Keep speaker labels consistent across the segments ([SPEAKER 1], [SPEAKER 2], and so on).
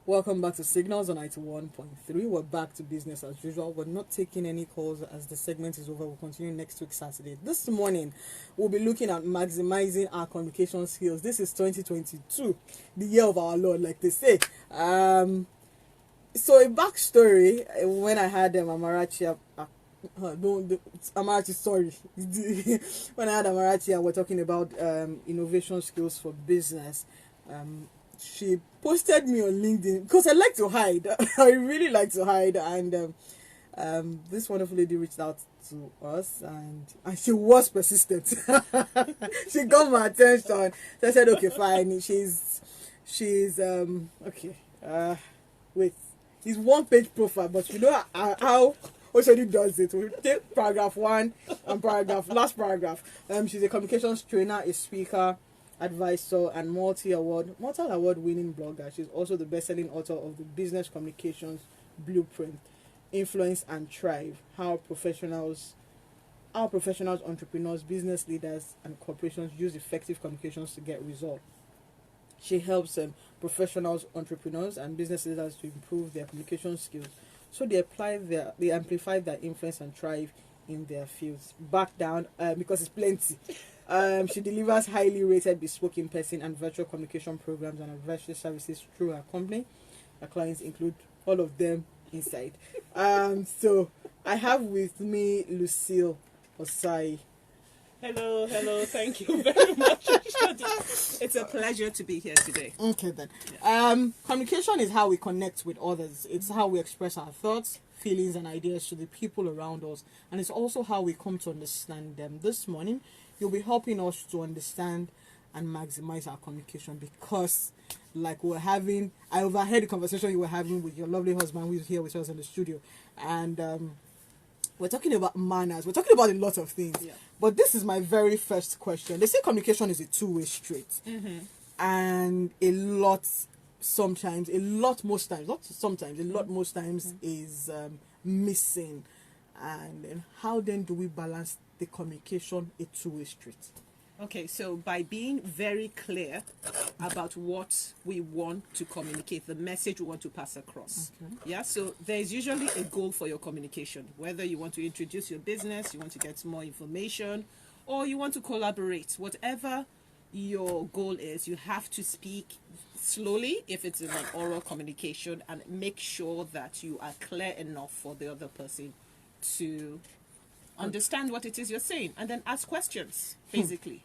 [SPEAKER 1] Welcome back to Signals on 91.3. We're back to business as usual. We're not taking any calls as the segment is over. We'll continue next week, Saturday. This morning, we'll be looking at maximizing our communication skills. This is 2022, the year of our Lord, like they say. So a backstory, when I had Amarachi, Amarachi, sorry. When I had Amarachi and we're talking about innovation skills for business, she posted me on LinkedIn because I like to hide. I really like to hide, and this wonderful lady reached out to us, and she was persistent. She got my attention. So I said, okay, fine. She's okay. Wait, it's one-page profile, but you know how OSHODI does it. We take paragraph 1 and last paragraph. She's a communications trainer, a speaker, advisor, and multi-award winning blogger. She's also the best-selling author of the Business Communications Blueprint, Influence and Thrive: How professionals, entrepreneurs, business leaders, and corporations use effective communications to get results. She helps professionals, entrepreneurs, and business leaders to improve their communication skills, so they amplify their influence and thrive in their fields. Back down, because it's plenty. She delivers highly rated bespoke in-person and virtual communication programs and advisory services through her company. Her clients include all of them inside. So I have with me Lucille, Ossai.
[SPEAKER 2] Hello, thank you very much. It's a pleasure to be here today.
[SPEAKER 1] Okay then. Communication is how we connect with others. It's how we express our thoughts, feelings, and ideas to the people around us, and it's also how we come to understand them. This morning, you'll be helping us to understand and maximize our communication, because like I overheard the conversation you were having with your lovely husband who is here with us in the studio, and we're talking about manners. We're talking about a lot of things. Yeah. But this is my very first question. They say communication is a two-way street. Mm-hmm. And most times is missing. And then how then do we balance the communication a two-way street?
[SPEAKER 2] Okay, so by being very clear about what we want to communicate, the message we want to pass across. Okay. Yeah, so there's usually a goal for your communication, whether you want to introduce your business, you want to get more information, or you want to collaborate. Whatever your goal is, you have to speak slowly if it's in an oral communication, and make sure that you are clear enough for the other person to understand what it is you're saying, and then ask questions, basically.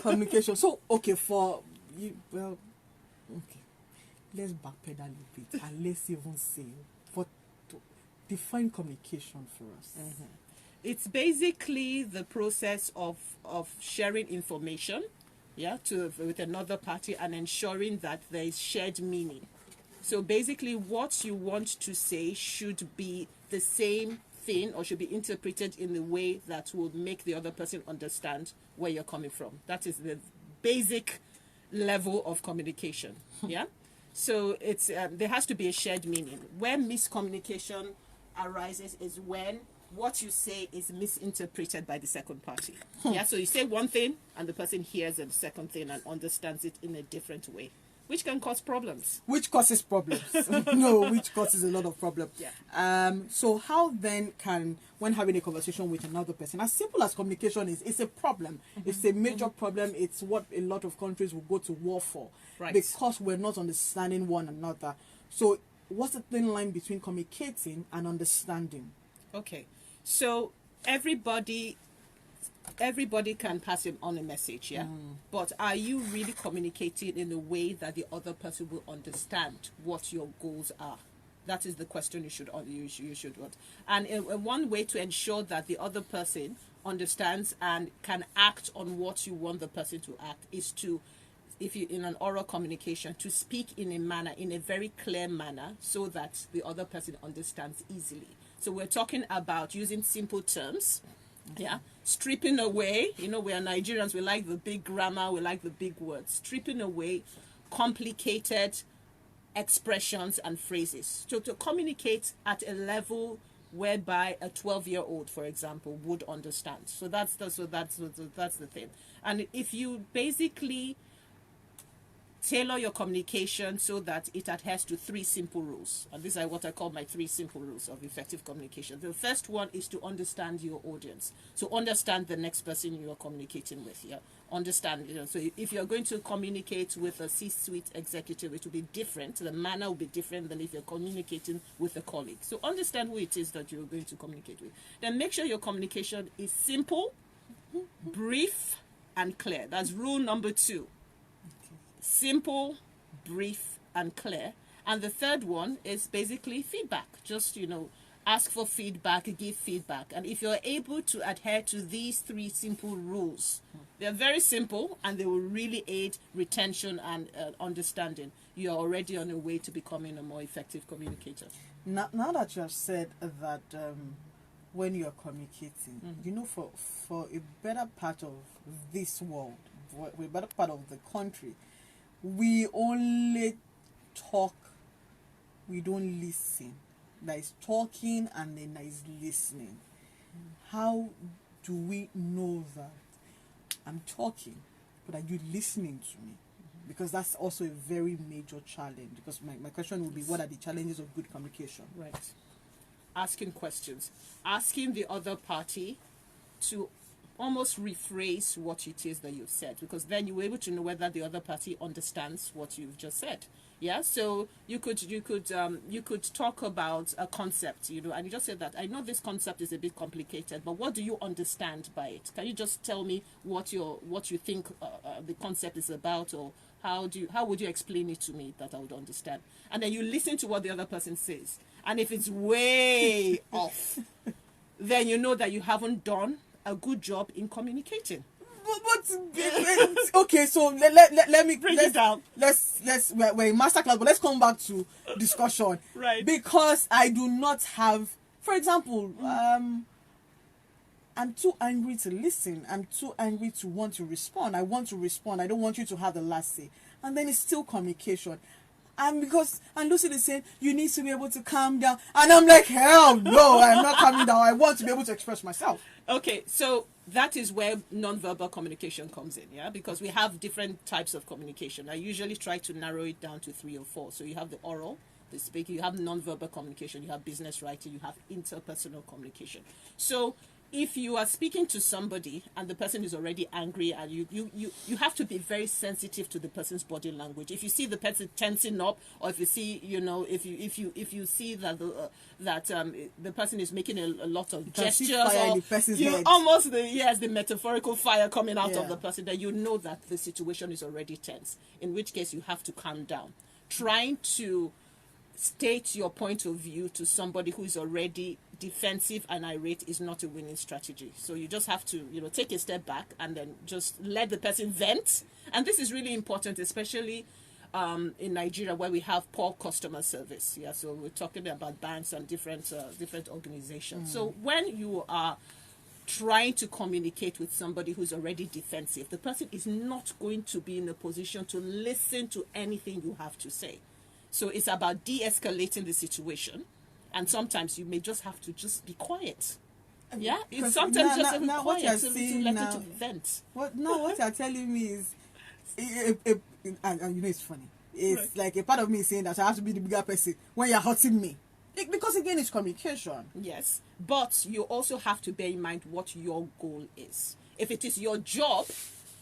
[SPEAKER 1] Communication. So, okay, let's backpedal a bit and let's even say, define communication for us.
[SPEAKER 2] Mm-hmm. It's basically the process of sharing information, with another party, and ensuring that there is shared meaning. So basically, what you want to say should be the same thing, or should be interpreted in a way that will make the other person understand where you're coming from. That is the basic level of communication. Yeah. So it's there has to be a shared meaning. Where miscommunication arises is when what you say is misinterpreted by the second party. Yeah. So you say one thing and the person hears the second thing and understands it in a different way, which can cause problems.
[SPEAKER 1] Which causes problems. No, which causes a lot of problems.
[SPEAKER 2] Yeah.
[SPEAKER 1] So how then when having a conversation with another person, as simple as communication is, it's a problem. Mm-hmm. It's a major problem. It's what a lot of countries will go to war for.
[SPEAKER 2] Right.
[SPEAKER 1] Because we're not understanding one another. So what's the thin line between communicating and understanding?
[SPEAKER 2] Okay. So everybody can pass on a message, yeah? But are you really communicating in a way that the other person will understand what your goals are? That is the question you should want. And one way to ensure that the other person understands and can act on what you want the person to act is to, if you in an oral communication, to speak in a very clear manner, so that the other person understands easily. So we're talking about using simple terms. Yeah, stripping away, we are Nigerians, we like the big grammar, we like the big words. Stripping away complicated expressions and phrases. So to communicate at a level whereby a 12-year-old, for example, would understand. So that's the thing. And if you basically tailor your communication so that it adheres to 3 simple rules. And these are what I call my 3 simple rules of effective communication. The first one is to understand your audience. So understand the next person you are communicating with. Yeah, understand. So if you're going to communicate with a C-suite executive, it will be different. The manner will be different than if you're communicating with a colleague. So understand who it is that you're going to communicate with. Then make sure your communication is simple, brief, and clear. That's rule number 2. Simple, brief, and clear. And the third one is basically feedback. Just, ask for feedback, give feedback. And if you're able to adhere to these 3 simple rules, they're very simple and they will really aid retention and understanding. You're already on your way to becoming a more effective communicator.
[SPEAKER 1] Now that you have said that when you're communicating, for a better part of this world, for a better part of the country, we only talk, we don't listen. There is talking and then there is listening. How do we know that I'm talking, but are you listening to me? Because that's also a very major challenge. Because my question would be, what are the challenges of good communication?
[SPEAKER 2] Right. Asking questions. Asking the other party to almost rephrase what it is that you've said, because then you're able to know whether the other party understands what you've just said. Yeah, so you could talk about a concept, and you just said that I know this concept is a bit complicated, but what do you understand by it? Can you just tell me what you think the concept is about, or how would you explain it to me that I would understand? And then you listen to what the other person says, and if it's way off, then you know that you haven't done a good job in communicating.
[SPEAKER 1] But okay, so let me
[SPEAKER 2] break it down.
[SPEAKER 1] We're in masterclass, but let's come back to discussion.
[SPEAKER 2] Right.
[SPEAKER 1] Because I do not have, for example, I'm too angry to listen. I'm too angry to want to respond. I want to respond. I don't want you to have the last say. And then it's still communication. And Lucille is saying, you need to be able to calm down. And I'm like, hell no, I'm not calming down. I want to be able to express myself.
[SPEAKER 2] Okay, so that is where nonverbal communication comes in, yeah? Because we have different types of communication. I usually try to narrow it down to 3 or 4. So you have the oral, the speaking, you have nonverbal communication, you have business writing, you have interpersonal communication. So if you are speaking to somebody and the person is already angry, and you have to be very sensitive to the person's body language. If you see the person tensing up, or if you see, if you see that the person is making a lot of gestures, or you almost the metaphorical fire coming out of the person, then you know that the situation is already tense. In which case you have to calm down. Trying to state your point of view to somebody who is already defensive and irate is not a winning strategy. So you just have to, take a step back and then just let the person vent. And this is really important, especially in Nigeria, where we have poor customer service. Yeah, so we're talking about banks and different organizations. So when you are trying to communicate with somebody who's already defensive, the person is not going to be in a position to listen to anything you have to say. So it's about de-escalating the situation. And sometimes you may just have to just be quiet. Yeah? It's sometimes just be quiet to let it vent.
[SPEAKER 1] What you're telling me is, and it's funny. It's like a part of me is saying that I have to be the bigger person when you're hurting me. Because again, it's communication.
[SPEAKER 2] Yes. But you also have to bear in mind what your goal is. If it is your job,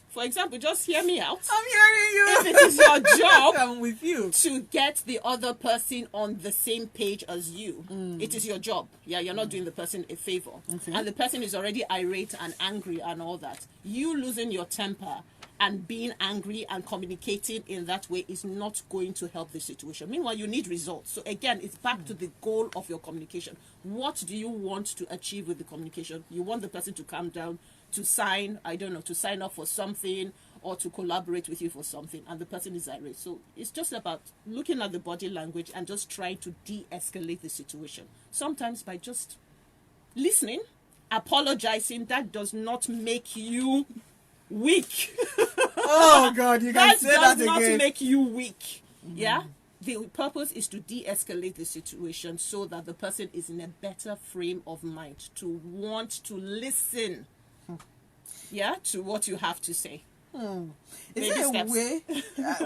[SPEAKER 2] for example, just hear me out.
[SPEAKER 1] I'm hearing you.
[SPEAKER 2] If it is your job
[SPEAKER 1] I'm with you
[SPEAKER 2] to get the other person on the same page as you, it is your job. Yeah, you're not doing the person a favor. Okay. And the person is already irate and angry and all that. You losing your temper and being angry and communicating in that way is not going to help the situation. Meanwhile, you need results. So again, it's back to the goal of your communication. What do you want to achieve with the communication? You want the person to calm down, to sign up for something, or to collaborate with you for something, and the person is irate. So it's just about looking at the body language and just trying to de-escalate the situation. Sometimes by just listening, apologizing, that does not make you weak.
[SPEAKER 1] Oh God, you can say that again.
[SPEAKER 2] That does not make you weak. Yeah? the purpose is to de-escalate the situation so that the person is in a better frame of mind to want to listen, to what you have to say.
[SPEAKER 1] Is there a way?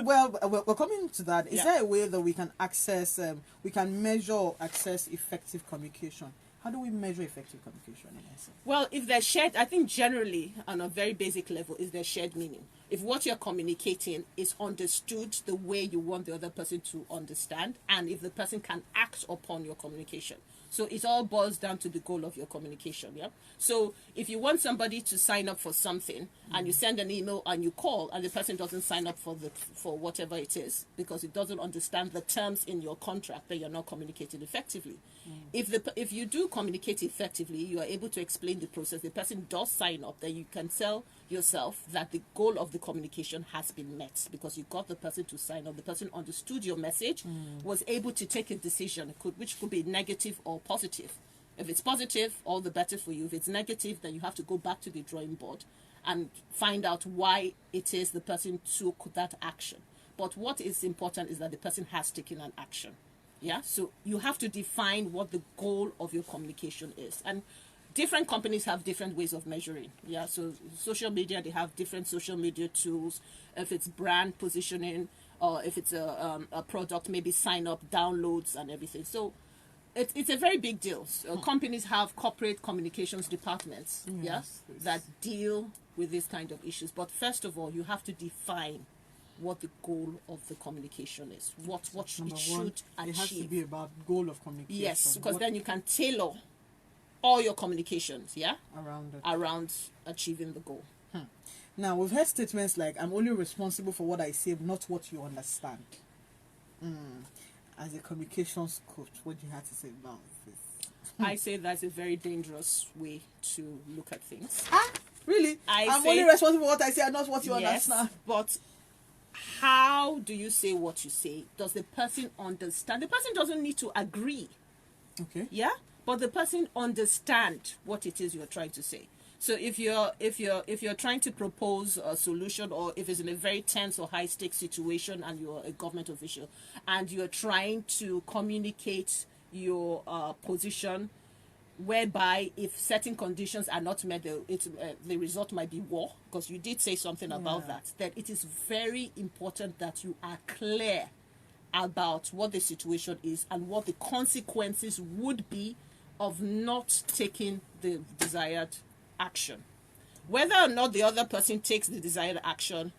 [SPEAKER 1] We're coming to that. Is there a way that we can access, we can measure or access effective communication? How do we measure effective communication in essence?
[SPEAKER 2] Well, if they're shared, I think generally on a very basic level is their shared meaning. If what you're communicating is understood the way you want the other person to understand, and if the person can act upon your communication. So it all boils down to the goal of your communication, yeah? So if you want somebody to sign up for something and you send an email and you call and the person doesn't sign up for whatever it is because it doesn't understand the terms in your contract, then you're not communicating effectively. If you do communicate effectively, you are able to explain the process. The person does sign up, then you can tell yourself that the goal of the communication has been met because you got the person to sign up. The person understood your message, was able to take a decision, which could be negative or positive. If it's positive, all the better for you. If it's negative, then you have to go back to the drawing board and find out why it is the person took that action. But what is important is that the person has taken an action. Yeah, so you have to define what the goal of your communication is. And different companies have different ways of measuring. Yeah, so social media, they have different social media tools. If it's brand positioning or if it's a product, maybe sign up, downloads and everything. So it's a very big deal. So companies have corporate communications departments, that deal with these kind of issues. But first of all, you have to define what the goal of the communication is, what it should achieve.
[SPEAKER 1] It has to be about goal of communication.
[SPEAKER 2] Yes, because then you can tailor all your communications, around achieving the goal.
[SPEAKER 1] Now, we've heard statements like, I'm only responsible for what I say, not what you understand. As a communications coach, what do you have to say about this?
[SPEAKER 2] I say that's a very dangerous way to look at things.
[SPEAKER 1] Really? I'm only responsible for what I say and not what you understand.
[SPEAKER 2] But how do you say what you say? Does the person understand? The person doesn't need to agree.
[SPEAKER 1] Okay.
[SPEAKER 2] Yeah? But the person understand what it is you're trying to say. So if you're trying to propose a solution, or if it's in a very tense or high stakes situation and you're a government official and you're trying to communicate your position, whereby if certain conditions are not met, the result might be war, because you did say something about that it is very important that you are clear about what the situation is and what the consequences would be of not taking the desired action. Whether or not the other person takes the desired action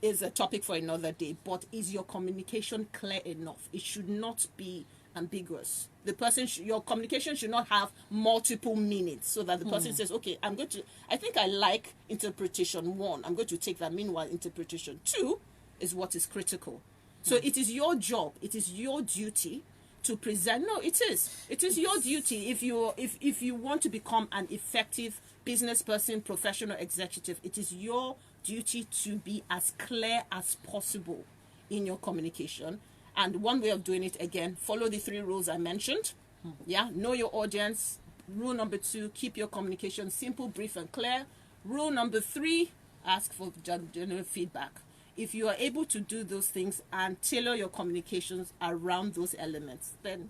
[SPEAKER 2] is a topic for another day, but is your communication clear enough? It should not be ambiguous. The person, your communication should not have multiple meanings, so that the person says, okay, I think I like interpretation 1, I'm going to take that. Meanwhile, interpretation 2 is what is critical. So it is your job, it is your duty to present. No, it is your duty. If you want to become an effective business person, professional, executive, it is your duty to be as clear as possible in your communication. And one way of doing it, again, follow the 3 rules I mentioned. Know your audience. Rule number 2, keep your communication simple, brief, and clear. Rule number 3, ask for general feedback. If you are able to do those things and tailor your communications around those elements, then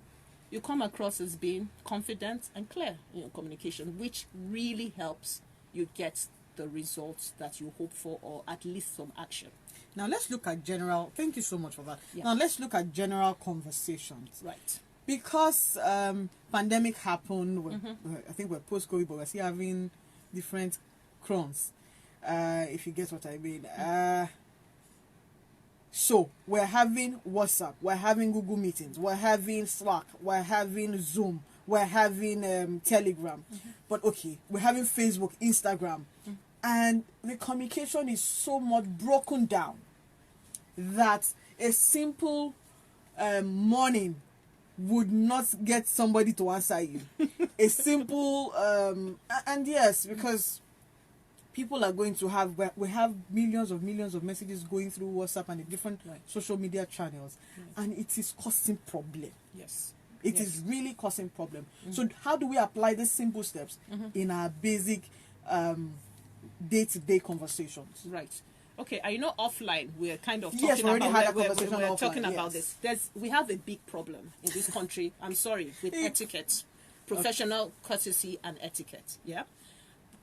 [SPEAKER 2] you come across as being confident and clear in your communication, which really helps you get the results that you hope for, or at least some action.
[SPEAKER 1] Now let's look at general. Thank you so much for that. Now let's look at general conversations.
[SPEAKER 2] Right.
[SPEAKER 1] Because pandemic happened. I think we're post-COVID, but we're still having different crowns. If you get what I mean. So we're having WhatsApp, we're having Google Meetings, we're having Slack, we're having Zoom, we're having Telegram. But okay, we're having Facebook, Instagram. And the communication is so much broken down that a simple morning would not get somebody to answer you. A simple, and yes, because people are going to have, we have millions of messages going through WhatsApp and the different social media channels, and it is causing problem.
[SPEAKER 2] Yes.
[SPEAKER 1] It is really causing problem. So how do we apply these simple steps in our basic day-to-day conversations?
[SPEAKER 2] Right. Okay, I know offline we're kind of
[SPEAKER 1] Yes,
[SPEAKER 2] talking
[SPEAKER 1] we already
[SPEAKER 2] about
[SPEAKER 1] had a
[SPEAKER 2] we're
[SPEAKER 1] conversation offline,
[SPEAKER 2] talking about
[SPEAKER 1] yes.
[SPEAKER 2] this. We have a big problem in this country. I'm sorry, with etiquette, professional courtesy and etiquette. Yeah,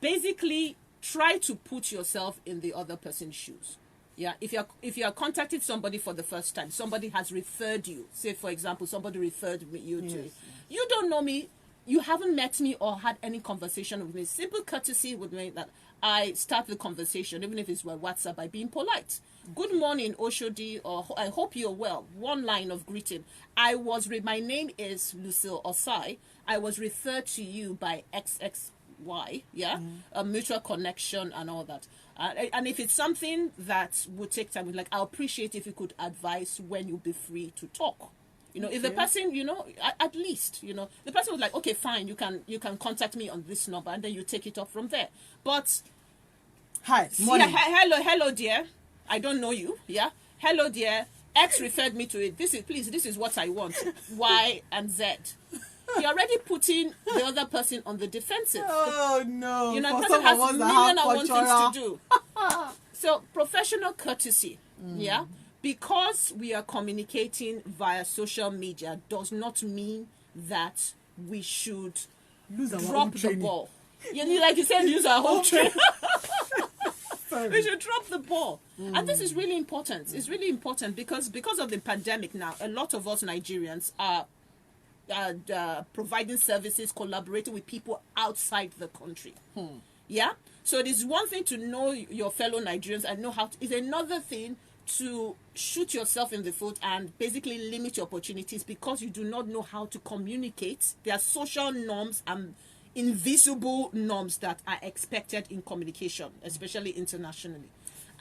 [SPEAKER 2] basically try to put yourself in the other person's shoes. Yeah, if you are contacting somebody for the first time, somebody has referred you. Say for example, somebody referred you to.
[SPEAKER 1] Yes.
[SPEAKER 2] You don't know me. You haven't met me or had any conversation with me. Simple courtesy would mean that I start the conversation, even if it's by WhatsApp, by being polite. Good morning, OSHODI, or I hope you're well. One line of greeting. My name is Lucille Ossai. I was referred to you by XXY, yeah? A mutual connection and all that. And if it's something that would take time, like, I'll appreciate if you could advise when you'll be free to talk. You know, if the person, you know, at least, you know, the person was like, okay, fine, you can contact me on this number, and then you take it off from there. But
[SPEAKER 1] Hi, morning.
[SPEAKER 2] yeah, hello, dear. I don't know you. Yeah, hello, dear. X referred me to it. This is what I want. Y and Z. You're already putting the other person on the defensive.
[SPEAKER 1] Oh no!
[SPEAKER 2] You know,
[SPEAKER 1] For
[SPEAKER 2] the person
[SPEAKER 1] some of
[SPEAKER 2] has
[SPEAKER 1] us that
[SPEAKER 2] million
[SPEAKER 1] have
[SPEAKER 2] and one
[SPEAKER 1] cultural-
[SPEAKER 2] things to do. So professional courtesy, yeah, because we are communicating via social media does not mean that we should
[SPEAKER 1] Lose our
[SPEAKER 2] drop
[SPEAKER 1] own
[SPEAKER 2] the
[SPEAKER 1] training.
[SPEAKER 2] ball. Like you said, use our whole train.
[SPEAKER 1] Sorry.
[SPEAKER 2] We should drop the ball. And this is really important. It's really important because of the pandemic now, a lot of us Nigerians are providing services, collaborating with people outside the country. Yeah? So it is one thing to know your fellow Nigerians and know how to, it's another thing to shoot yourself in the foot and basically limit your opportunities because you do not know how to communicate. There are social norms and invisible norms that are expected in communication, especially internationally.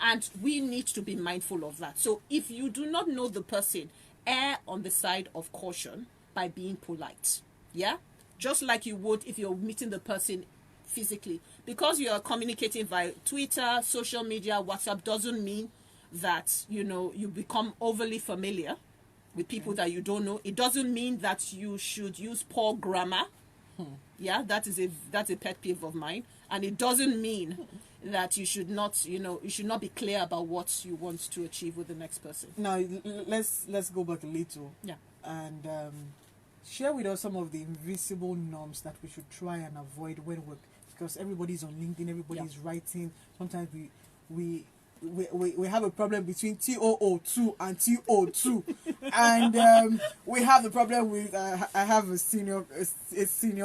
[SPEAKER 2] And we need to be mindful of that. So if you do not know the person, err on the side of caution by being polite. Yeah? Just like you would if you're meeting the person physically. Because you are communicating via Twitter, social media, WhatsApp doesn't mean that, you know, you become overly familiar with people that you don't know. It doesn't mean that you should use poor grammar. Yeah, that's a pet peeve of mine. And it doesn't mean that you should not, you know, you should not be clear about what you want to achieve with the next person.
[SPEAKER 1] Now let's go back a little.
[SPEAKER 2] Yeah.
[SPEAKER 1] And share with us some of the invisible norms that we should try and avoid when we're, because everybody's on LinkedIn, everybody's writing. Sometimes we have a problem between TOO2 and TO2, and we have the problem with I have a senior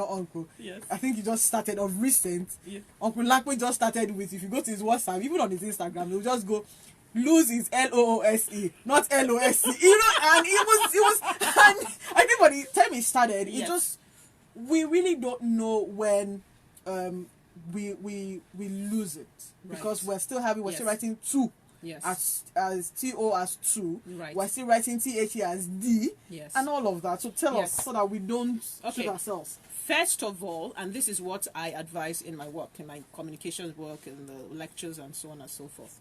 [SPEAKER 1] uncle.
[SPEAKER 2] Yes.
[SPEAKER 1] I think he just started of recent.
[SPEAKER 2] Yeah.
[SPEAKER 1] Uncle Lakwe just started with, if you go to his WhatsApp, even on his Instagram, he'll just go, lose is LOOSE, not LOSE. You know, and it was and I think by the time it started, it just, we really don't know when we lose it, because we're still still writing two as TO as two, we're still writing THE as D, and all of that. So tell us so that we don't shoot ourselves.
[SPEAKER 2] First of all, and this is what I advise in my work, in my communications work, in the lectures and so on and so forth.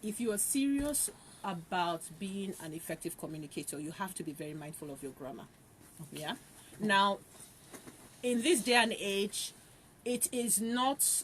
[SPEAKER 2] If you are serious about being an effective communicator, you have to be very mindful of your grammar. Yeah. Now, in this day and age, it is not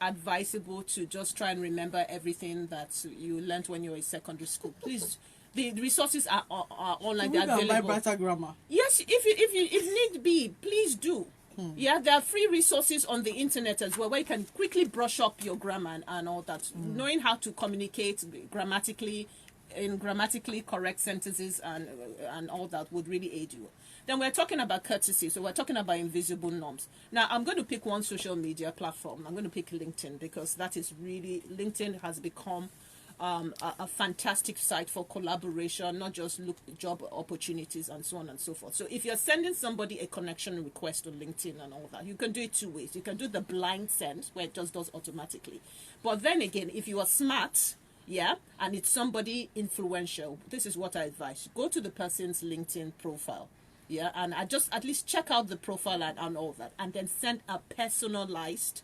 [SPEAKER 2] advisable to just try and remember everything that you learned when you were in secondary school. Please, the resources are online. They're available.
[SPEAKER 1] Buy better grammar.
[SPEAKER 2] Yes, if need be, please do. Yeah, there are free resources on the internet as well where you can quickly brush up your grammar and all that. Knowing how to communicate grammatically in grammatically correct sentences and all that would really aid you. Then we're talking about courtesy, so we're talking about invisible norms. Now, I'm going to pick one social media platform. I'm going to pick LinkedIn because that is really, LinkedIn has become a fantastic site for collaboration, not just job opportunities and so on and so forth. So if you're sending somebody a connection request on LinkedIn and all that, you can do it two ways. You can do the blind send, where it just does automatically. But then again, if you are smart, and it's somebody influential, this is what I advise. Go to the person's LinkedIn profile. Yeah, and I just at least check out the profile and all that, and then send a personalized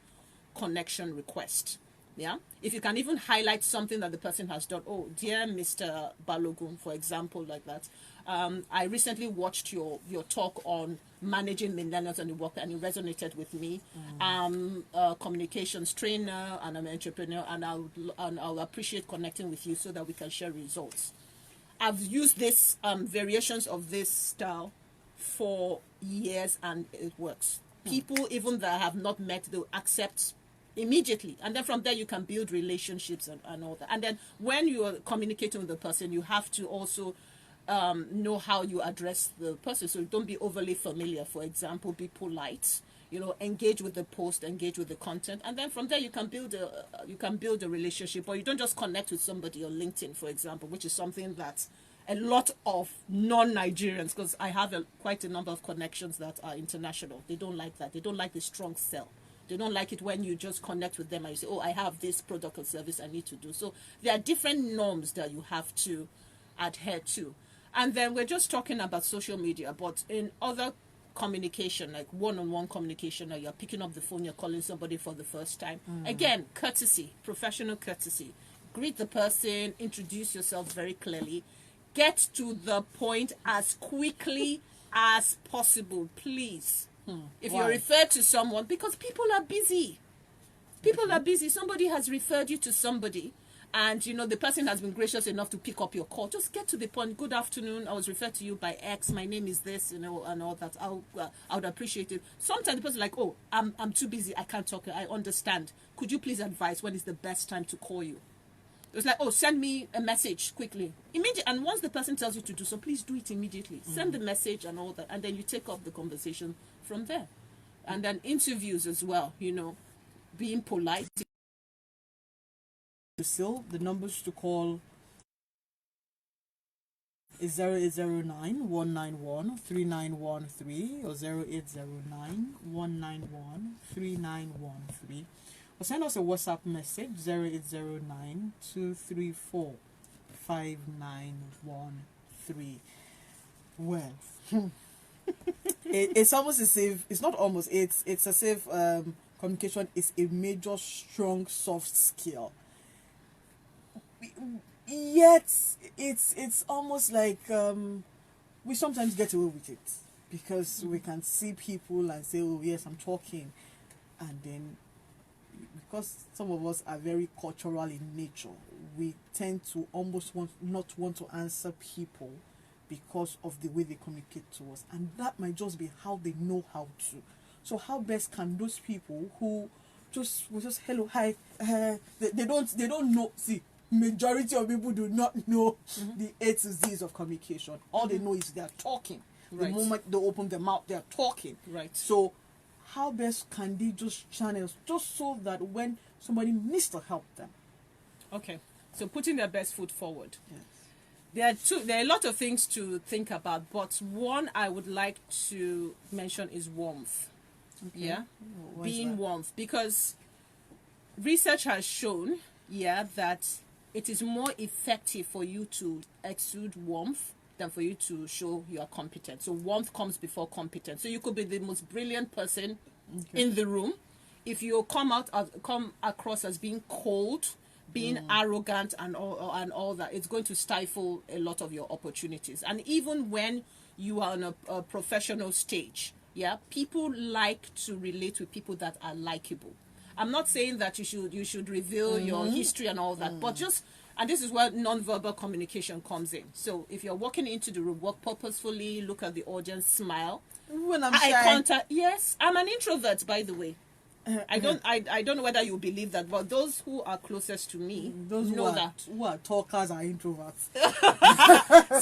[SPEAKER 2] connection request. Yeah, if you can even highlight something that the person has done. Oh, dear Mr. Balogun, for example, like that. I recently watched your talk on managing millennials and the work, and it resonated with me. I'm a communications trainer and I'm an entrepreneur, and I'll appreciate connecting with you so that we can share results. I've used this variations of this style for years, and it works. People even that have not met, they'll accept immediately, and then from there you can build relationships and all that. And then when you are communicating with the person, you have to also know how you address the person. So don't be overly familiar. For example, be polite. Engage with the post, engage with the content, and then from there you can build a relationship. Or you don't just connect with somebody on LinkedIn, for example, which is something that a lot of non-Nigerians, because I have quite a number of connections that are international, they don't like that. They don't like the strong sell. They don't like it when you just connect with them and you say, oh, I have this product or service I need to do. So there are different norms that you have to adhere to. And then we're just talking about social media, but in other communication, like one-on-one communication, or you're picking up the phone, you're calling somebody for the first time. Again, courtesy, professional courtesy. Greet the person, introduce yourself very clearly. Get to the point as quickly as possible, please. If you're referred to someone, because people are busy. People are busy. Somebody has referred you to somebody, and the person has been gracious enough to pick up your call. Just get to the point. Good afternoon. I was referred to you by X. My name is this, and all that. I would appreciate it. Sometimes the person is like, oh, I'm too busy. I can't talk. I understand. Could you please advise when is the best time to call you? It's like, oh, send me a message quickly. Immediately. And once the person tells you to do so, please do it immediately. Send the message and all that. And then you take up the conversation from there. And then interviews as well, being polite.
[SPEAKER 1] Lucille, the numbers to call is 0809 191 3913 or 0809 191 3913. Or send us a WhatsApp message 0809 234 5913. Well, it's almost as if it's not almost. It's as if communication is a major, strong, soft skill. Yet it's almost like we sometimes get away with it because we can see people and say, "Oh yes, I'm talking," and then because some of us are very cultural in nature, we tend to almost not want to answer people because of the way they communicate to us, and that might just be how they know how to. So how best can those people who just hello, hi, they don't know. See, majority of people do not know the A to Z's of communication. All they know is they are talking. The moment they open their mouth, they are talking.
[SPEAKER 2] Right.
[SPEAKER 1] So how best can they just channel just so that when somebody needs to help them?
[SPEAKER 2] Okay. So putting their best foot forward.
[SPEAKER 1] Yes.
[SPEAKER 2] There are a lot of things to think about, but one I would like to mention is warmth.
[SPEAKER 1] Okay.
[SPEAKER 2] Yeah. Being
[SPEAKER 1] that?
[SPEAKER 2] warmth, because research has shown, that it is more effective for you to exude warmth than for you to show you are competent. So warmth comes before competence. So you could be the most brilliant person in the room. If you come across as being cold, being arrogant and all that, it's going to stifle a lot of your opportunities. And even when you are on a professional stage, people like to relate with people that are likable. I'm not saying that you should reveal your history and all that, but just, and this is where nonverbal communication comes in. So if you're walking into the room, walk purposefully, look at the audience, smile.
[SPEAKER 1] When I'm
[SPEAKER 2] eye
[SPEAKER 1] shy.
[SPEAKER 2] contact. Yes, I'm an introvert, by the way. I don't know whether you believe that, but those who are closest to me know that.
[SPEAKER 1] Who are talkers are introverts.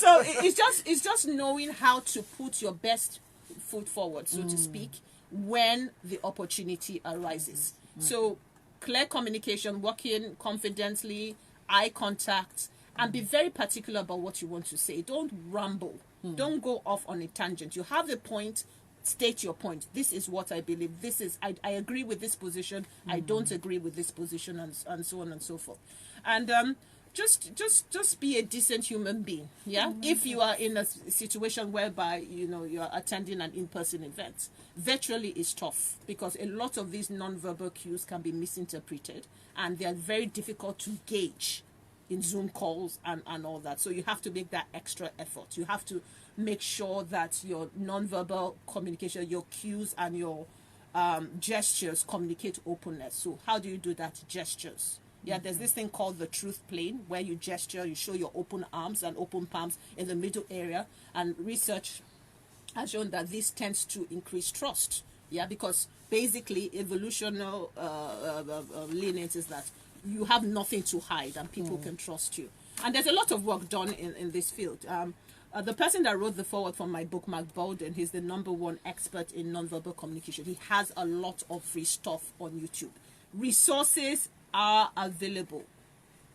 [SPEAKER 2] So it's just knowing how to put your best foot forward, so to speak, when the opportunity arises. So clear communication, working confidently, eye contact, and be very particular about what you want to say. Don't ramble. Don't go off on a tangent. You have the point. State your point. This is what I believe. I agree with this position. I don't agree with this position, and so on and so forth. And just be a decent human being. Yeah. If you are in a situation whereby you are attending an in-person event, virtually is tough because a lot of these non-verbal cues can be misinterpreted, and they are very difficult to gauge in Zoom calls and all that. So you have to make that extra effort. You have to make sure that your non-verbal communication, your cues and your gestures communicate openness. So how do you do that? Gestures. Yeah, there's this thing called the truth plane where you gesture, you show your open arms and open palms in the middle area. And research has shown that this tends to increase trust. Yeah, because basically evolutional lineage is that you have nothing to hide and people can trust you. And there's a lot of work done in this field. The person that wrote the foreword for my book, Mark Bolden, he's the #1 expert in nonverbal communication. He has a lot of free stuff on YouTube. Resources are available.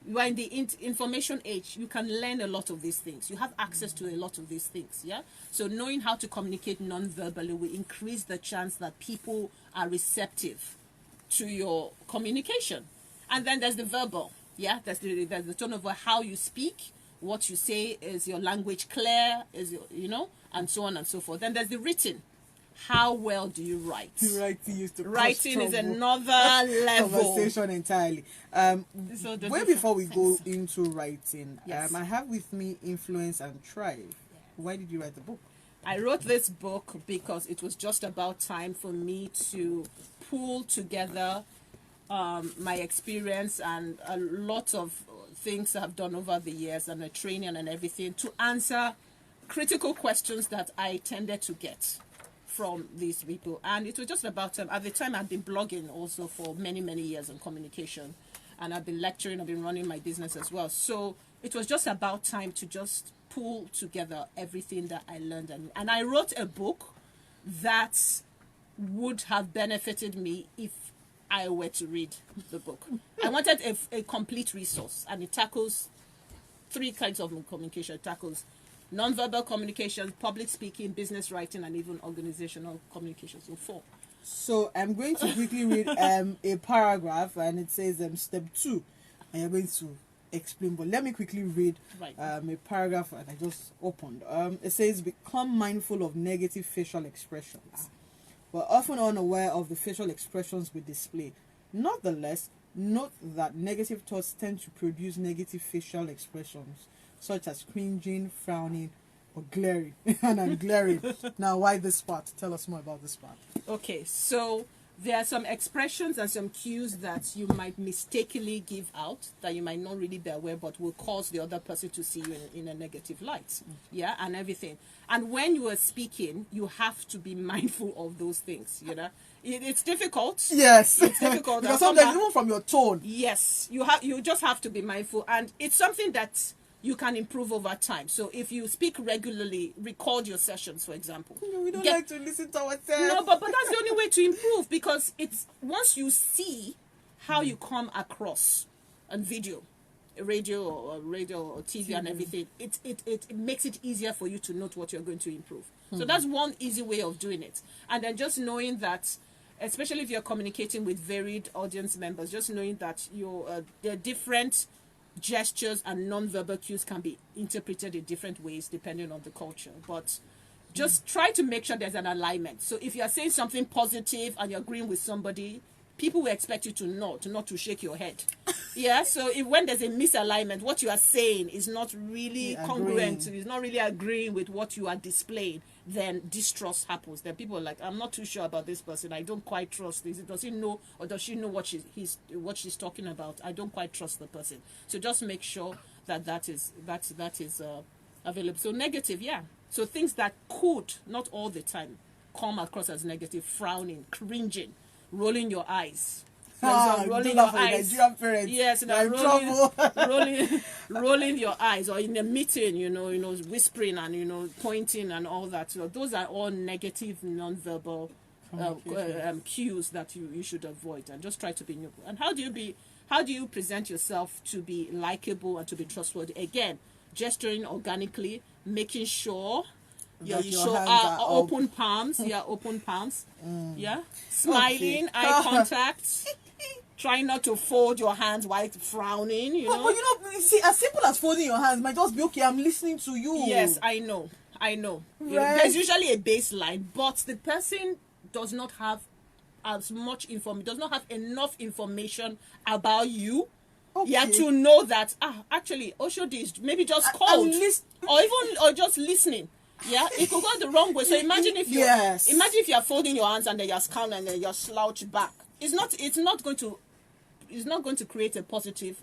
[SPEAKER 2] You are in the information age. You can learn a lot of these things. You have access to a lot of these things. Yeah. So knowing how to communicate non-verbally will increase the chance that people are receptive to your communication. And then there's the verbal. Yeah. There's the tone of how you speak, what you say, is your language clear, is your, and so on and so forth. Then there's the written. How well do you write?
[SPEAKER 1] Writing is
[SPEAKER 2] another level.
[SPEAKER 1] Conversation entirely. Way before we go into writing,
[SPEAKER 2] yes.
[SPEAKER 1] I have with me Influence and Thrive. Yes. Why did you write the book?
[SPEAKER 2] I wrote this book because it was just about time for me to pull together my experience and a lot of things I've done over the years and the training and everything to answer critical questions that I tended to get from these people. And it was just about at the time I'd been blogging also for many years on communication, and I've been lecturing, I've been running my business as well. So it was just about time to just pull together everything that I learned, and I wrote a book that would have benefited me if I were to read the book. I wanted a complete resource, and it tackles 3 kinds of communication. It tackles nonverbal communication, public speaking, business writing, and even organizational communication. So 4.
[SPEAKER 1] So I'm going to quickly read a paragraph, and it says step 2, and you're going to explain. But let me quickly read a paragraph that I just opened. It says, become mindful of negative facial expressions. We're often unaware of the facial expressions we display. Nonetheless, note that negative thoughts tend to produce negative facial expressions, such as cringing, frowning, or glaring. And I'm glaring. Now, why this part? Tell us more about this part.
[SPEAKER 2] Okay, so there are some expressions and some cues that you might mistakenly give out that you might not really be aware, but will cause the other person to see you in a negative light. Yeah, and everything. And when you are speaking, you have to be mindful of those things, It's difficult.
[SPEAKER 1] Yes.
[SPEAKER 2] It's difficult.
[SPEAKER 1] Because sometimes even from your tone.
[SPEAKER 2] Yes, you just have to be mindful. And it's something that you can improve over time. So if you speak regularly, record your sessions, for example.
[SPEAKER 1] We don't like to listen to ourselves.
[SPEAKER 2] No, but that's the only way to improve, because it's once you see how you come across on video, radio or TV and everything, it makes it easier for you to note what you're going to improve. So that's one easy way of doing it. And then just knowing that, especially if you're communicating with varied audience members, just knowing that there are different gestures and non-verbal cues can be interpreted in different ways depending on the culture, but just try to make sure there's an alignment. So if you're saying something positive and you're agreeing with somebody, people will expect you to nod, not to shake your head. Yeah, so when there's a misalignment, what you are saying is not really congruent, it's not really agreeing with what you are displaying, then distrust happens. Then people are like, I'm not too sure about this person, I don't quite trust this. Does he know, or does she know what she's talking about? I don't quite trust the person. So just make sure that is available. So negative, yeah. So things that could, not all the time, come across as negative: frowning, cringing, rolling your eyes. Rolling your eyes. Yes, rolling your eyes, or in a meeting, whispering and pointing and all that. So those are all negative non-verbal cues that you should avoid, and just try to be neutral. And how do you present yourself to be likable and to be trustworthy? Again, gesturing organically, making sure you show open palms. Yeah, open palms. Yeah, smiling, eye contact. Try not to fold your hands while frowning, you know.
[SPEAKER 1] But you know, see, as simple as folding your hands might just be okay. I'm listening to you.
[SPEAKER 2] Yes, I know. You know,
[SPEAKER 1] Right.
[SPEAKER 2] there's usually a baseline, but the person does not have as much information, does not have enough information about you.
[SPEAKER 1] Okay.
[SPEAKER 2] Yeah, to know that actually OSHODI is maybe just cold, or just listening. Yeah, it could go the wrong way. So imagine if you're folding your hands and then you're scowling and then you're slouched back. It's not going to create a positive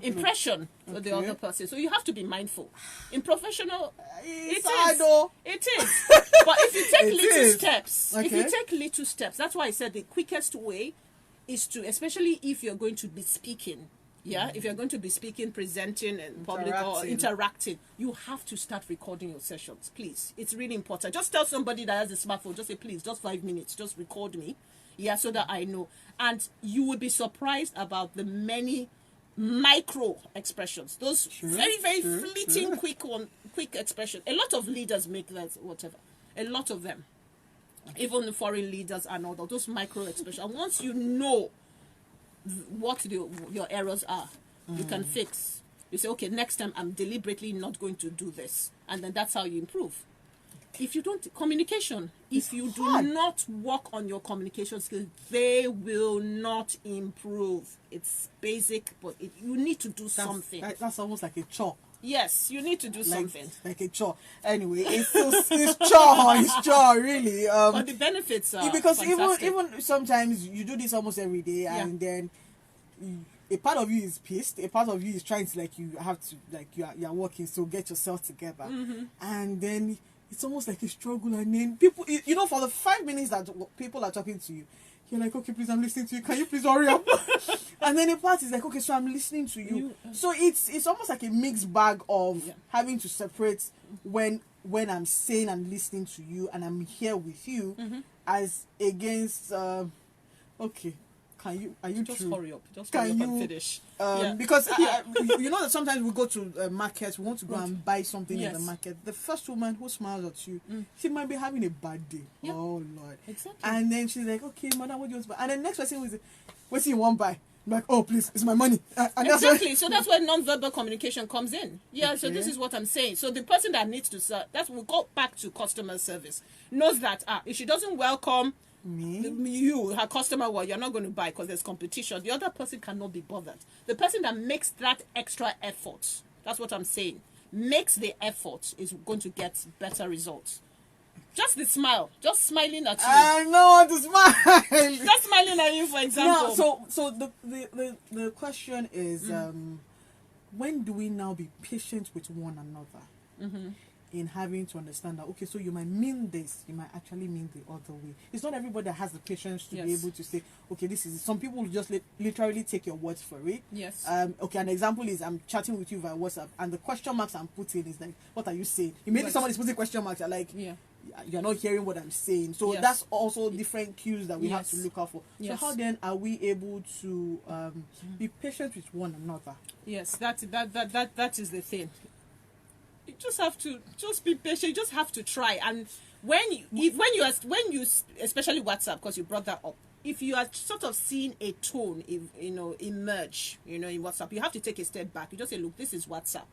[SPEAKER 2] impression for the other person. So you have to be mindful. In professional, it is. But if you take little steps, that's why I said the quickest way is to, especially if you're going to be speaking. Yeah, if you're going to be speaking, presenting in public or interacting, you have to start recording your sessions, please. It's really important. Just tell somebody that has a smartphone, just say, please, just 5 minutes, just record me. Yeah, so that I know. And you would be surprised about the many micro expressions. Those very fleeting, quick expressions. A lot of leaders make that, whatever. A lot of them. Even foreign leaders and all that. Those micro expressions. And once you know what your errors are, you can fix. You say, okay, next time I'm deliberately not going to do this. And then that's how you improve. If you don't, communication, if you do not work on your communication skills, they will not improve. It's basic, but you need to do something.
[SPEAKER 1] That's almost like a chore.
[SPEAKER 2] Yes, you need to do something.
[SPEAKER 1] Like a chore. Anyway, it's chore, really.
[SPEAKER 2] But the benefits are
[SPEAKER 1] because
[SPEAKER 2] fantastic.
[SPEAKER 1] even sometimes you do this almost every day, and then a part of you is pissed, a part of you is trying to, like, you have to, like, you're working, so get yourself together. And then it's almost like a struggle, and then people, you know, for the 5 minutes that people are talking to you, you're like, okay, please, I'm listening to you. Can you please hurry up? And then a part is like, okay, so I'm listening to you. So it's almost like a mixed bag of having to separate when I'm saying I'm listening to you and I'm here with you, as against okay. Are you
[SPEAKER 2] just
[SPEAKER 1] true?
[SPEAKER 2] hurry up? Just hurry up and finish.
[SPEAKER 1] Because you know that sometimes we go to markets, we want to go and buy something in the market. The first woman who smiles at you, she might be having a bad day.
[SPEAKER 2] Yeah.
[SPEAKER 1] Oh Lord!
[SPEAKER 2] Exactly.
[SPEAKER 1] And then she's like, "Okay, madam, what do you want to buy?" And then next person will say, "What's you want to buy?" I'm like, "Oh, please, it's my money." And
[SPEAKER 2] exactly. So that's where nonverbal communication comes in. Yeah. Okay. So this is what I'm saying. So the person that needs to that's we'll go back to customer service, knows that if she doesn't welcome you, her customer, well, you're not going to buy because there's competition. The other person cannot be bothered. The person that makes that extra effort, that's what I'm saying, makes the effort, is going to get better results. Just the smile, just smiling at you.
[SPEAKER 1] I know to smile.
[SPEAKER 2] Just smiling at you, for example.
[SPEAKER 1] No, so the question is, when do we now be patient with one another? In having to understand that, okay, so you might mean this, you might actually mean the other way. It's not everybody that has the patience to be able to say, okay, this is, some people will just literally take your words for it.
[SPEAKER 2] Yes.
[SPEAKER 1] Okay, an example is I'm chatting with you via WhatsApp, and the question marks I'm putting is like, what are you saying? Immediately someone is putting question marks, you're like, you're not hearing what I'm saying. So that's also different cues that we have to look out for. So how then are we able to be patient with one another?
[SPEAKER 2] Yes, that is the thing. You just have to be patient. You just have to try. And when you especially WhatsApp, because you brought that up, if you are sort of seeing a tone, emerge, in WhatsApp, you have to take a step back. You just say, look, this is WhatsApp,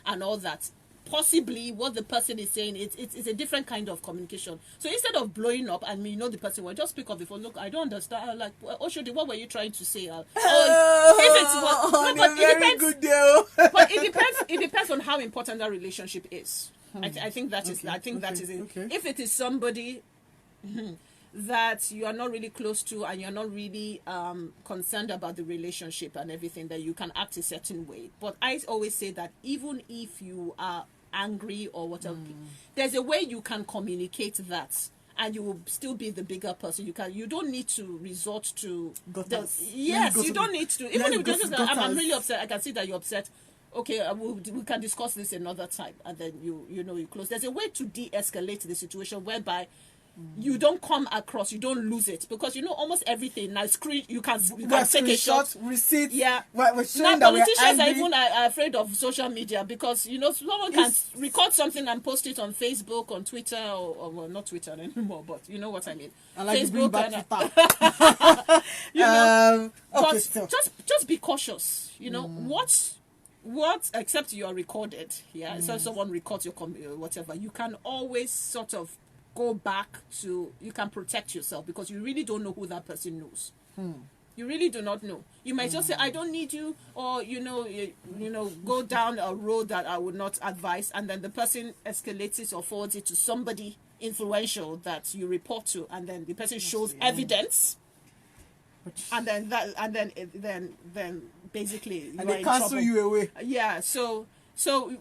[SPEAKER 2] and all that. Possibly what the person is saying, it's a different kind of communication. So instead of blowing up and the person will just pick up the phone. Look, I don't understand. I'm like, OSHODI, what were you trying to say? But it depends on how important that relationship is. I think that is it. Okay. If it is somebody that you are not really close to and you're not really concerned about the relationship and everything, that you can act a certain way. But I always say that even if you are angry or whatever, there's a way you can communicate that, and you will still be the bigger person. You don't need to resort to you don't need to. Even if I'm really upset, I can see that you're upset. Okay, we can discuss this another time, and then you close. There's a way to de-escalate the situation whereby you don't come across, you don't lose it, because you know almost everything now. Screen, you can
[SPEAKER 1] That's
[SPEAKER 2] take a shot,
[SPEAKER 1] receipt.
[SPEAKER 2] yeah.
[SPEAKER 1] We're
[SPEAKER 2] Now
[SPEAKER 1] showing that we're
[SPEAKER 2] politicians are
[SPEAKER 1] angry.
[SPEAKER 2] even are afraid of social media, because you know someone can record something and post it on Facebook, on Twitter, or well, not Twitter anymore, but you know what I mean.
[SPEAKER 1] I like to bring back
[SPEAKER 2] and,
[SPEAKER 1] Twitter.
[SPEAKER 2] you know,
[SPEAKER 1] Okay,
[SPEAKER 2] but
[SPEAKER 1] so
[SPEAKER 2] just be cautious. You know what except you are recorded, yeah. So if someone records your whatever, you can always sort of go back to, you can protect yourself, because you really don't know who that person knows. You really do not know. You might just say, I don't need you, or you know, go down a road that I would not advise, and then the person escalates it or forwards it to somebody influential that you report to, and then the person shows evidence, and then basically you
[SPEAKER 1] and
[SPEAKER 2] are
[SPEAKER 1] they
[SPEAKER 2] in
[SPEAKER 1] cancel
[SPEAKER 2] trouble.
[SPEAKER 1] you away.
[SPEAKER 2] Yeah, so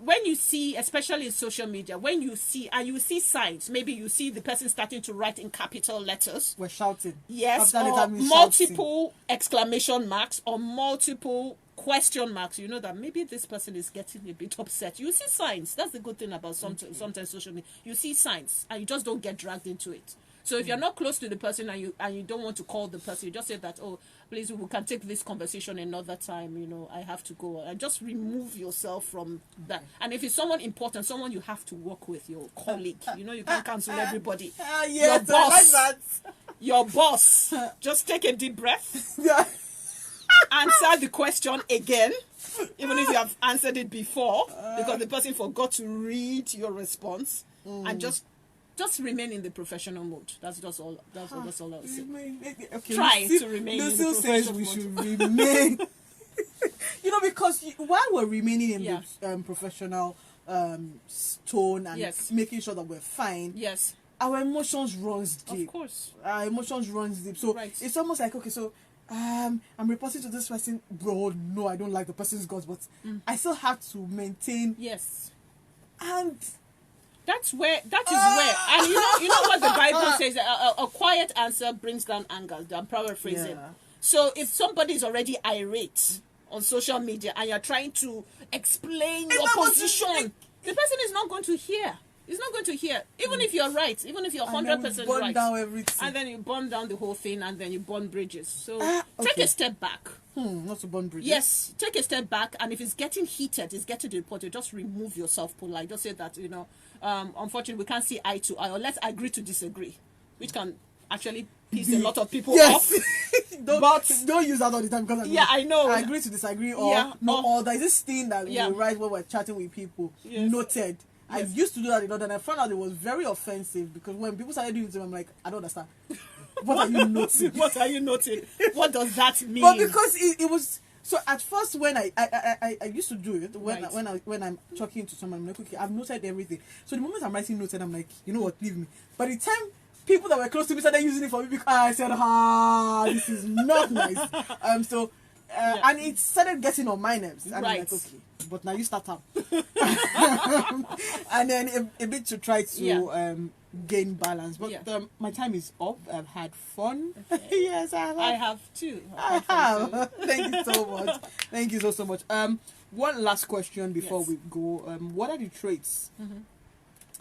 [SPEAKER 2] when you see, especially in social media, when you see, and you see signs, maybe you see the person starting to write in capital letters.
[SPEAKER 1] We're shouting.
[SPEAKER 2] Yes,
[SPEAKER 1] Capital
[SPEAKER 2] or
[SPEAKER 1] letter means
[SPEAKER 2] multiple exclamation marks or multiple question marks. You know that maybe this person is getting a bit upset. You see signs. That's the good thing about sometimes social media. You see signs and you just don't get dragged into it. So if you're not close to the person and you don't want to call the person, you just say that, oh, please, we can take this conversation another time. You know, I have to go. And just remove yourself from that. And if it's someone important, someone you have to work with, your colleague, you know, you can't cancel everybody.
[SPEAKER 1] Yes,
[SPEAKER 2] your boss,
[SPEAKER 1] I like that.
[SPEAKER 2] your boss, just take a deep breath.
[SPEAKER 1] Yeah.
[SPEAKER 2] Answer the question again, even if you have answered it before, because the person forgot to read your response, and just remain in the professional mode. That's just all. That's all I would say.
[SPEAKER 1] Okay,
[SPEAKER 2] Try
[SPEAKER 1] Lucille,
[SPEAKER 2] to remain
[SPEAKER 1] Lucille
[SPEAKER 2] in the
[SPEAKER 1] says
[SPEAKER 2] professional
[SPEAKER 1] we
[SPEAKER 2] mode.
[SPEAKER 1] should remain. You know, because while we're remaining in
[SPEAKER 2] Yeah.
[SPEAKER 1] the professional tone and
[SPEAKER 2] Yes.
[SPEAKER 1] making sure that we're fine,
[SPEAKER 2] Yes,
[SPEAKER 1] our emotions runs deep.
[SPEAKER 2] of course.
[SPEAKER 1] Our emotions runs deep. So
[SPEAKER 2] Right.
[SPEAKER 1] it's almost like, okay, so I'm reporting to this person, bro. No, I don't like the person's guts, but I still have to maintain.
[SPEAKER 2] Yes.
[SPEAKER 1] And
[SPEAKER 2] That is where, and you know what the Bible says, a quiet answer brings down anger. I'm paraphrasing.
[SPEAKER 1] Yeah.
[SPEAKER 2] So if somebody is already irate on social media and you're trying to explain your
[SPEAKER 1] not what to
[SPEAKER 2] position, the person is not going to hear. He's not going to hear. Even if you're right, even if you're
[SPEAKER 1] and then
[SPEAKER 2] 100%
[SPEAKER 1] we burn
[SPEAKER 2] right.
[SPEAKER 1] down everything.
[SPEAKER 2] And then you burn down the whole thing, and then you burn bridges. So
[SPEAKER 1] okay.
[SPEAKER 2] take a step back.
[SPEAKER 1] Not to burn bridges.
[SPEAKER 2] Yes, take a step back, and if it's getting heated, it's getting to the point, you just remove yourself polite. Just say that, you know, unfortunately, we can't see eye to eye, or let's agree to disagree, which can actually piss a lot of people off.
[SPEAKER 1] don't use that all the time, because
[SPEAKER 2] I know.
[SPEAKER 1] I agree to disagree, or or there's this thing that we write when we're chatting with people.
[SPEAKER 2] Yes.
[SPEAKER 1] Noted. I used to do that a lot, and I found out it was very offensive, because when people started doing it, I'm like, I don't understand. What are you noting?
[SPEAKER 2] What are you noting? What does that mean?
[SPEAKER 1] But because it was so, at first when I used to do it when I'm talking to someone, I'm like, okay, I've noted everything. So the moment I'm writing notes, and I'm like, you know what, leave me. By the time people that were close to me started using it for me, because I said, this is not nice. And it started getting on my nerves. And I'm like, okay, but now you start up. And then a bit to try to gain balance. But my time is up. I've had fun. Okay. Yes, I have
[SPEAKER 2] too.
[SPEAKER 1] I have. Thank you so much. Thank you so much. One last question before we go. What are the traits?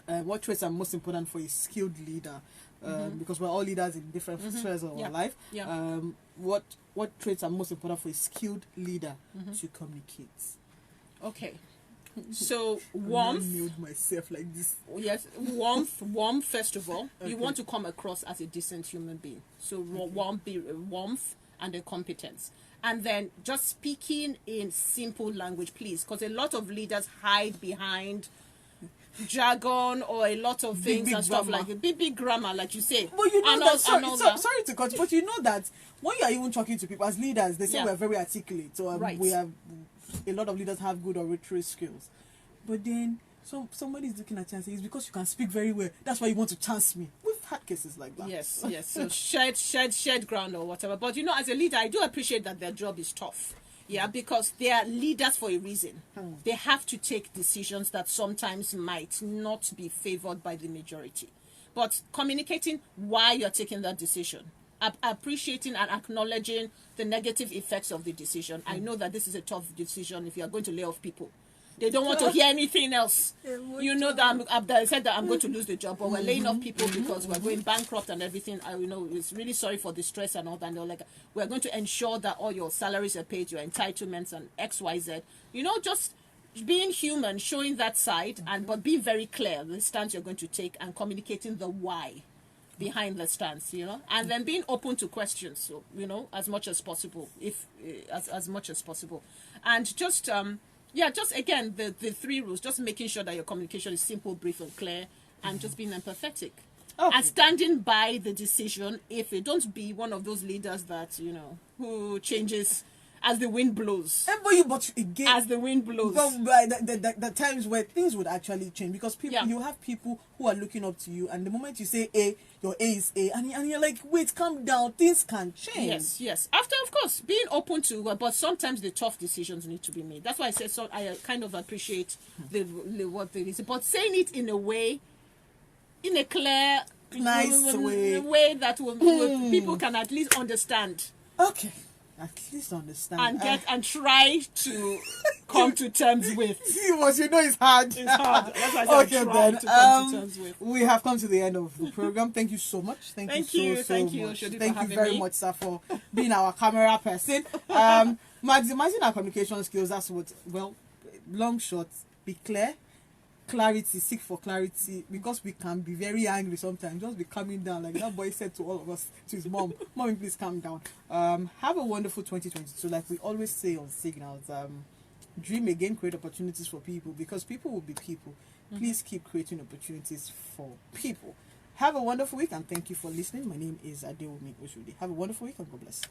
[SPEAKER 1] What traits are most important for a skilled leader? Because we're all leaders in different spheres of our life. What traits are most important for a skilled leader to communicate?
[SPEAKER 2] Okay. So warmth.
[SPEAKER 1] I nailed myself like this.
[SPEAKER 2] Yes, warmth. First of all, you want to come across as a decent human being. So warmth and then competence, and then just speaking in simple language, please, because a lot of leaders hide behind jargon or a lot of things
[SPEAKER 1] big
[SPEAKER 2] and stuff
[SPEAKER 1] grammar.
[SPEAKER 2] like big grammar, like you say.
[SPEAKER 1] But you know
[SPEAKER 2] and
[SPEAKER 1] that.
[SPEAKER 2] all that.
[SPEAKER 1] Sorry to cut, but you know that when you are even talking to people as leaders, they say we're very articulate. So we have a lot of leaders have good oratory skills, but then somebody's looking at you and saying, it's because you can speak very well, that's why you want to chance me. We've had cases like that.
[SPEAKER 2] Yes. So shared ground or whatever. But you know, as a leader, I do appreciate that their job is tough. Yeah, because they are leaders for a reason. They have to take decisions that sometimes might not be favored by the majority. But communicating why you're taking that decision, appreciating and acknowledging the negative effects of the decision. I know that this is a tough decision if you are going to lay off people. They don't want to hear anything else. You know that I said that I'm going to lose the job, but we're laying off people because we're going bankrupt and everything. I it's really sorry for the stress and all that. And they're like, we're going to ensure that all your salaries are paid, your entitlements and X, Y, Z. Just being human, showing that side, but being very clear the stance you're going to take and communicating the why behind the stance, and then being open to questions, so, as much as possible, as much as possible, and just again the 3 rules, just making sure that your communication is simple, brief, and clear, and just being empathetic. Okay. And standing by the decision. If it don't be one of those leaders that who changes as the wind blows.
[SPEAKER 1] But again,
[SPEAKER 2] as the wind blows.
[SPEAKER 1] But the times where things would actually change, because people, you have people who are looking up to you, and the moment you say A, your A is A, and you're like, wait, calm down, things can change.
[SPEAKER 2] Yes. After, of course, being open to, but sometimes the tough decisions need to be made. That's why I said, so I kind of appreciate what they say, but saying it in a way, in a clear,
[SPEAKER 1] nice
[SPEAKER 2] way that people can at least understand.
[SPEAKER 1] Okay. At least understand.
[SPEAKER 2] And try to come to terms with.
[SPEAKER 1] See what it's hard.
[SPEAKER 2] It's hard. That's why I said try to come to terms with.
[SPEAKER 1] We have come to the end of the program. Thank you so much. Thank you so much.
[SPEAKER 2] OSHODI,
[SPEAKER 1] thank you very much, sir, for being our camera person. Maximizing our communication skills, that's what, long short, be clear. Clarity, seek for clarity, because we can be very angry sometimes. Just be calming down, like that boy said to all of us, to his mom, "Mommy, please calm down." Have a wonderful 2022. Like we always say on Signals, dream again, create opportunities for people, because people will be people. Please keep creating opportunities for people. Have a wonderful week, and thank you for listening. My name is ADEWUNMI OSHODI. Have a wonderful week, and God bless.